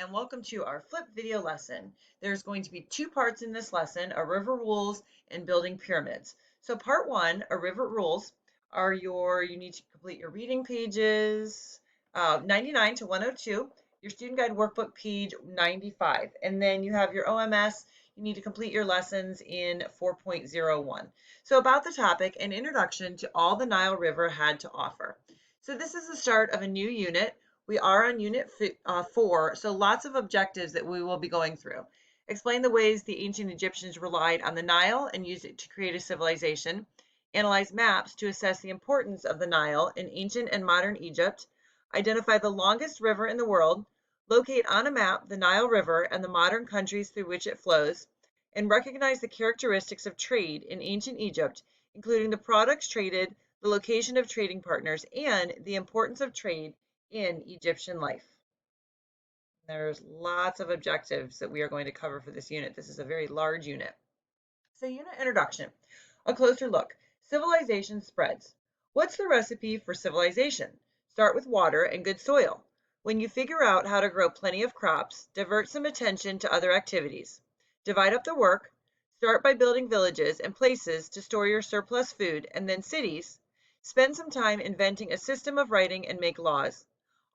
and welcome to our flip video lesson. There's going to be two parts in this lesson, a river rules and building pyramids. So part one, a river rules, you need to complete your reading pages 99 to 102, your student guide workbook page 95, and then you have your OMS. You need to complete your lessons in 4.01. So about the topic, an introduction to all the Nile River had to offer. So this is the start of a new unit. We are on unit 4, so lots of objectives that we will be going through. Explain the ways the ancient Egyptians relied on the Nile and used it to create a civilization. Analyze maps to assess the importance of the Nile in ancient and modern Egypt. Identify the longest river in the world. Locate on a map the Nile River and the modern countries through which it flows. And recognize the characteristics of trade in ancient Egypt, including the products traded, the location of trading partners, and the importance of trade in Egyptian life. There's lots of objectives that we are going to cover for this unit. This is a very large unit. So unit introduction, a closer look. Civilization spreads. What's the recipe for civilization? Start with water and good soil. When you figure out how to grow plenty of crops, divert some attention to other activities. Divide up the work. Start by building villages and places to store your surplus food, and then cities. Spend some time inventing a system of writing and make laws.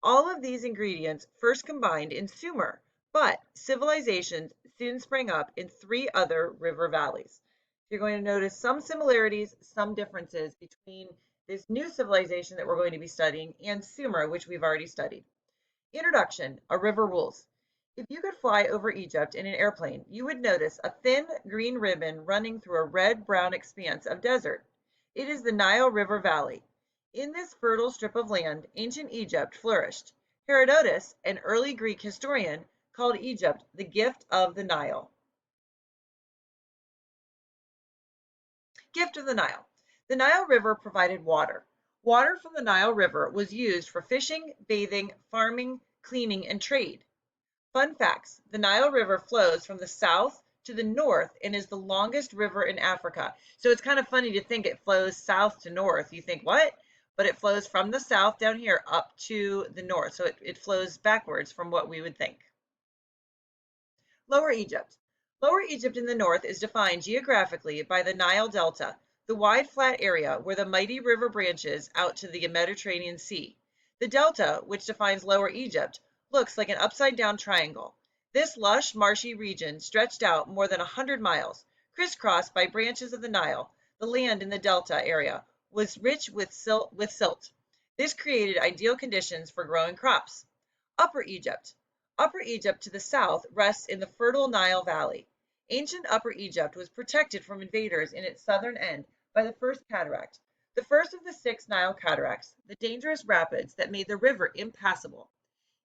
All of these ingredients first combined in Sumer, but civilizations soon sprang up in 3 other river valleys. You're going to notice some similarities, some differences between this new civilization that we're going to be studying and Sumer, which we've already studied. Introduction, a river rules. If you could fly over Egypt in an airplane, you would notice a thin green ribbon running through a red-brown expanse of desert. It is the Nile River Valley. In this fertile strip of land, ancient Egypt flourished. Herodotus, an early Greek historian, called Egypt the gift of the Nile. Gift of the Nile. The Nile River provided water. Water from the Nile River was used for fishing, bathing, farming, cleaning, and trade. Fun facts: the Nile River flows from the south to the north and is the longest river in Africa. So it's kind of funny to think it flows south to north. You think, what? But it flows from the south down here up to the north. So it flows backwards from what we would think. Lower Egypt. Lower Egypt in the north is defined geographically by the Nile Delta, the wide flat area where the mighty river branches out to the Mediterranean Sea. The delta, which defines Lower Egypt, looks like an upside-down triangle. This lush, marshy region stretched out more than 100 miles, crisscrossed by branches of the Nile. The land in the delta area was rich with silt. This created ideal conditions for growing crops. Upper Egypt. Upper Egypt to the south rests in the fertile Nile Valley. Ancient Upper Egypt was protected from invaders in its southern end by the first cataract, the first of the 6 Nile cataracts, the dangerous rapids that made the river impassable.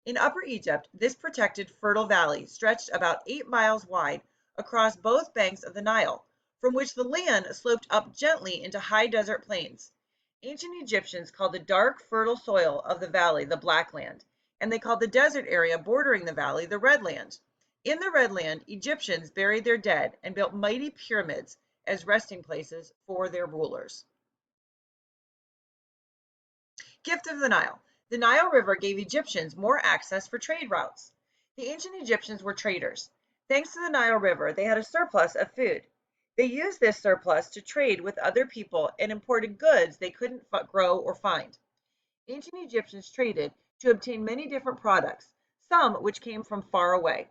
In Upper Egypt, this protected fertile valley stretched about 8 miles wide across both banks of the Nile, from which the land sloped up gently into high desert plains. Ancient Egyptians called the dark, fertile soil of the valley the Black Land, and they called the desert area bordering the valley the Red Land. In the Red Land, Egyptians buried their dead and built mighty pyramids as resting places for their rulers. Gift of the Nile. The Nile River gave Egyptians more access for trade routes. The ancient Egyptians were traders. Thanks to the Nile River, they had a surplus of food. They used this surplus to trade with other people and imported goods they couldn't grow or find. Ancient Egyptians traded to obtain many different products, some which came from far away.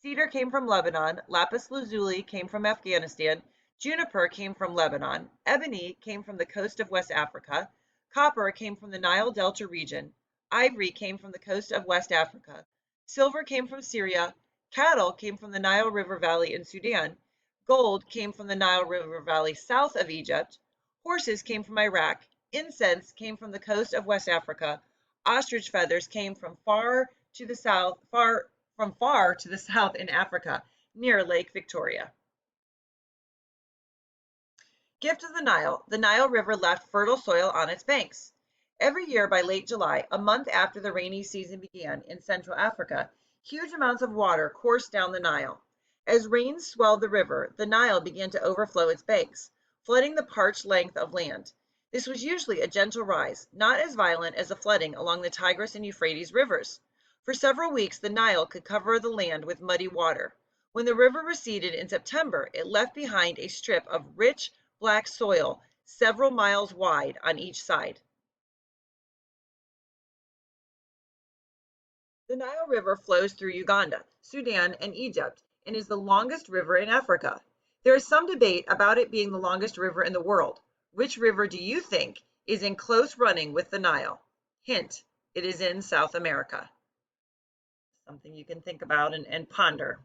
Cedar came from Lebanon, lapis lazuli came from Afghanistan, juniper came from Lebanon, ebony came from the coast of West Africa, copper came from the Nile Delta region, ivory came from the coast of West Africa, silver came from Syria, cattle came from the Nile River Valley in Sudan, gold came from the Nile River Valley south of Egypt, horses came from Iraq, incense came from the coast of West Africa, ostrich feathers came from far to the south in Africa, near Lake Victoria. Gift of the Nile. The Nile River left fertile soil on its banks. Every year by late July, a month after the rainy season began in Central Africa, huge amounts of water coursed down the Nile. As rains swelled the river, the Nile began to overflow its banks, flooding the parched length of land. This was usually a gentle rise, not as violent as the flooding along the Tigris and Euphrates rivers. For several weeks, the Nile could cover the land with muddy water. When the river receded in September, it left behind a strip of rich black soil several miles wide on each side. The Nile River flows through Uganda, Sudan, and Egypt, and is the longest river in Africa. There is some debate about it being the longest river in the world. Which river do you think is in close running with the Nile? Hint, it is in South America. Something you can think about and ponder.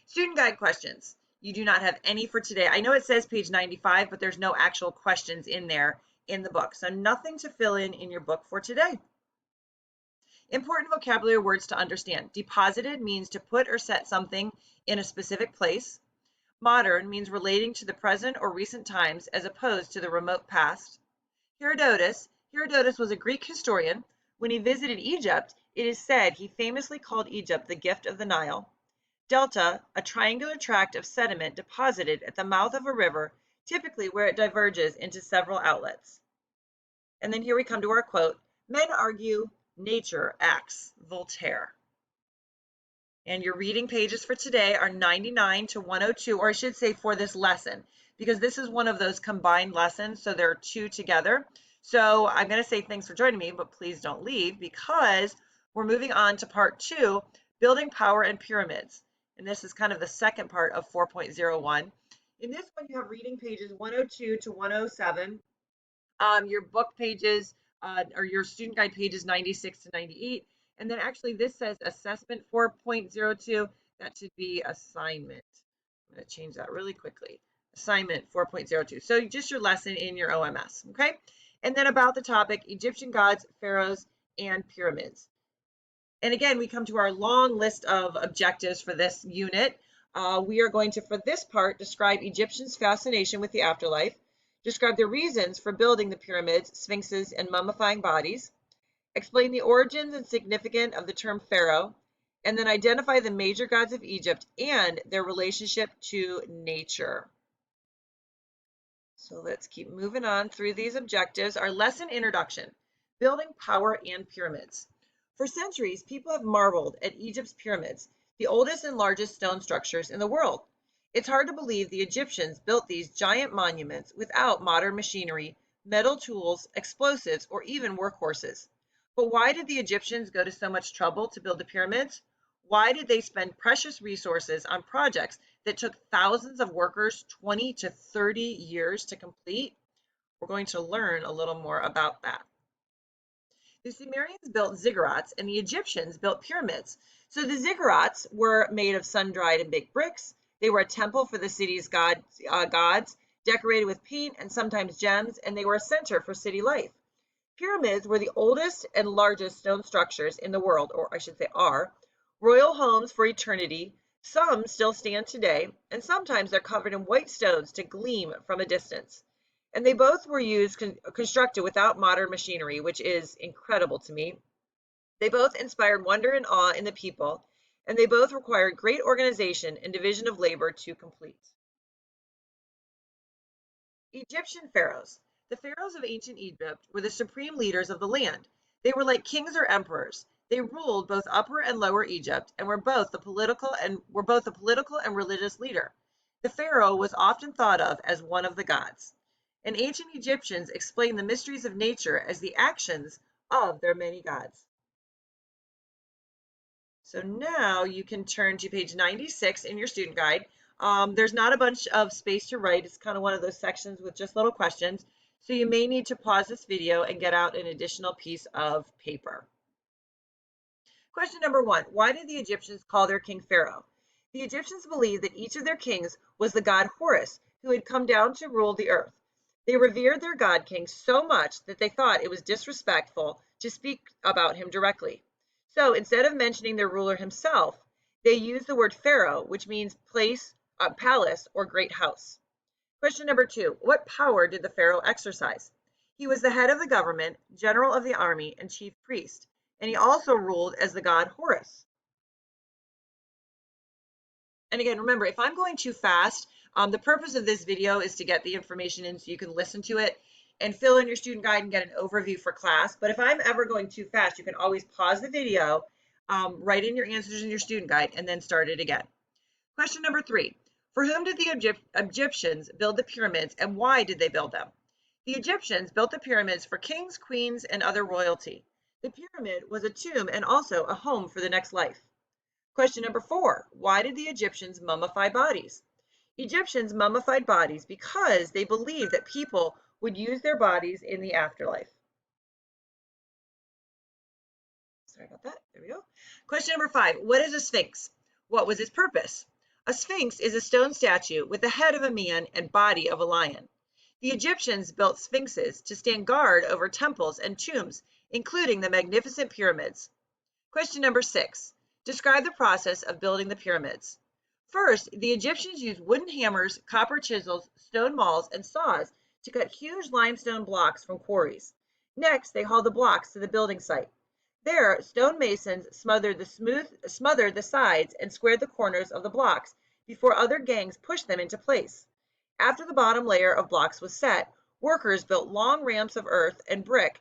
Student guide questions. You do not have any for today. I know it says page 95, but there's no actual questions in there in the book. So nothing to fill in your book for today. Important vocabulary words to understand. Deposited means to put or set something in a specific place. Modern means relating to the present or recent times as opposed to the remote past. Herodotus was a Greek historian. When he visited Egypt, it is said he famously called Egypt the gift of the Nile. Delta, a triangular tract of sediment deposited at the mouth of a river, typically where it diverges into several outlets. And then here we come to our quote, men argue, nature acts, Voltaire. And your reading pages for today are 99 to 102, or I should say for this lesson, because this is one of those combined lessons, so there are two together. So I'm going to say thanks for joining me, but please don't leave because we're moving on to part 2, building power and pyramids. And this is kind of the second part of 4.01. In this one, you have reading pages 102 to 107. Your book pages or your student guide pages 96 to 98. And then actually this says assessment 4.02. That should be assignment. I'm going to change that really quickly. Assignment 4.02. So just your lesson in your OMS, okay? And then about the topic, Egyptian gods, pharaohs, and pyramids. And again, we come to our long list of objectives for this unit. We are going to, for this part, describe Egyptians' fascination with the afterlife, describe the reasons for building the pyramids, sphinxes, and mummifying bodies, explain the origins and significance of the term pharaoh, and then identify the major gods of Egypt and their relationship to nature. So let's keep moving on through these objectives. Our lesson introduction, building power and pyramids. For centuries, people have marveled at Egypt's pyramids, the oldest and largest stone structures in the world. It's hard to believe the Egyptians built these giant monuments without modern machinery, metal tools, explosives, or even workhorses. But why did the Egyptians go to so much trouble to build the pyramids? Why did they spend precious resources on projects that took thousands of workers 20 to 30 years to complete? We're going to learn a little more about that. The Sumerians built ziggurats and the Egyptians built pyramids. So the ziggurats were made of sun-dried and baked bricks. They were a temple for the city's gods, decorated with paint and sometimes gems, and they were a center for city life. Pyramids were the oldest and largest stone structures in the world, or I should say are, royal homes for eternity. Some still stand today, and sometimes they're covered in white stones to gleam from a distance. And they both were constructed without modern machinery, which is incredible to me. They both inspired wonder and awe in the people, and they both required great organization and division of labor to complete. Egyptian pharaohs. The pharaohs of ancient Egypt were the supreme leaders of the land. They were like kings or emperors. They ruled both Upper and Lower Egypt and were both the political and religious leader. The pharaoh was often thought of as one of the gods. And ancient Egyptians explained the mysteries of nature as the actions of their many gods. So now you can turn to page 96 in your student guide. There's not a bunch of space to write. It's kind of one of those sections with just little questions. So you may need to pause this video and get out an additional piece of paper. Question number 1, why did the Egyptians call their king Pharaoh? The Egyptians believed that each of their kings was the god Horus, who had come down to rule the earth. They revered their god king so much that they thought it was disrespectful to speak about him directly. So instead of mentioning their ruler himself, they used the word pharaoh, which means place, palace, or great house. Question number 2, what power did the pharaoh exercise? He was the head of the government, general of the army, and chief priest, and he also ruled as the god Horus. And again, remember, if I'm going too fast, the purpose of this video is to get the information in so you can listen to it. and fill in your student guide and get an overview for class. But if I'm ever going too fast, you can always pause the video, write in your answers in your student guide, and then start it again. Question number 3. For whom did the Egyptians build the pyramids, and why did they build them? The Egyptians built the pyramids for kings, queens, and other royalty. The pyramid was a tomb and also a home for the next life. Question number 4. Why did the Egyptians mummify bodies? Egyptians mummified bodies because they believed that people would use their bodies in the afterlife. Sorry about that. There we go. Question number 5. What is a sphinx? What was its purpose? A sphinx is a stone statue with the head of a man and body of a lion. The Egyptians built sphinxes to stand guard over temples and tombs, including the magnificent pyramids. Question number 6. Describe the process of building the pyramids. First, the Egyptians used wooden hammers, copper chisels, stone mauls, and saws to cut huge limestone blocks from quarries. Next, they hauled the blocks to the building site. There, stone masons smothered the sides and squared the corners of the blocks before other gangs pushed them into place. After the bottom layer of blocks was set, workers built long ramps of earth and brick,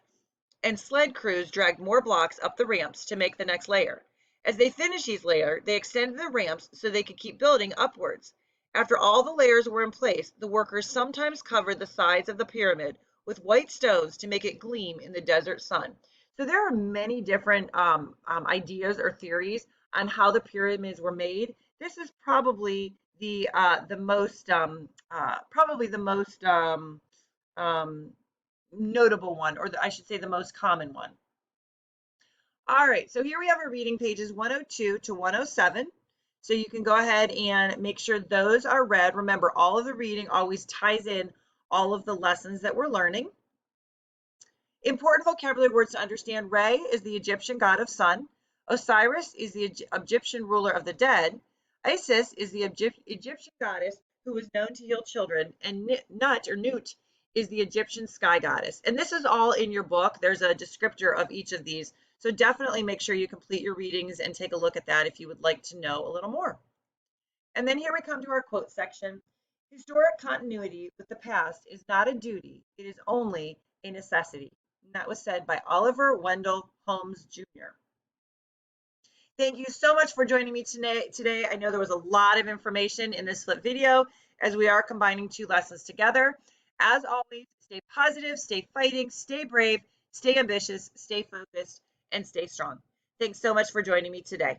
and sled crews dragged more blocks up the ramps to make the next layer. As they finished each layer, they extended the ramps so they could keep building upwards. After all the layers were in place, the workers sometimes covered the sides of the pyramid with white stones to make it gleam in the desert sun. So there are many different ideas or theories on how the pyramids were made. This is probably the most notable one, or I should say the most common one. All right, so here we have our reading pages 102 to 107. So you can go ahead and make sure those are read. Remember, all of the reading always ties in all of the lessons that we're learning. Important vocabulary words to understand. Re is the Egyptian god of sun. Osiris is the Egyptian ruler of the dead. Isis is the Egyptian goddess who was known to heal children. And Nut is the Egyptian sky goddess. And this is all in your book. There's a descriptor of each of these. So definitely make sure you complete your readings and take a look at that if you would like to know a little more. And then here we come to our quote section. Historic continuity with the past is not a duty. It is only a necessity. And that was said by Oliver Wendell Holmes Jr. Thank you so much for joining me today. I know there was a lot of information in this flip video as we are combining two lessons together. As always, stay positive, stay fighting, stay brave, stay ambitious, stay focused, and stay strong. Thanks so much for joining me today.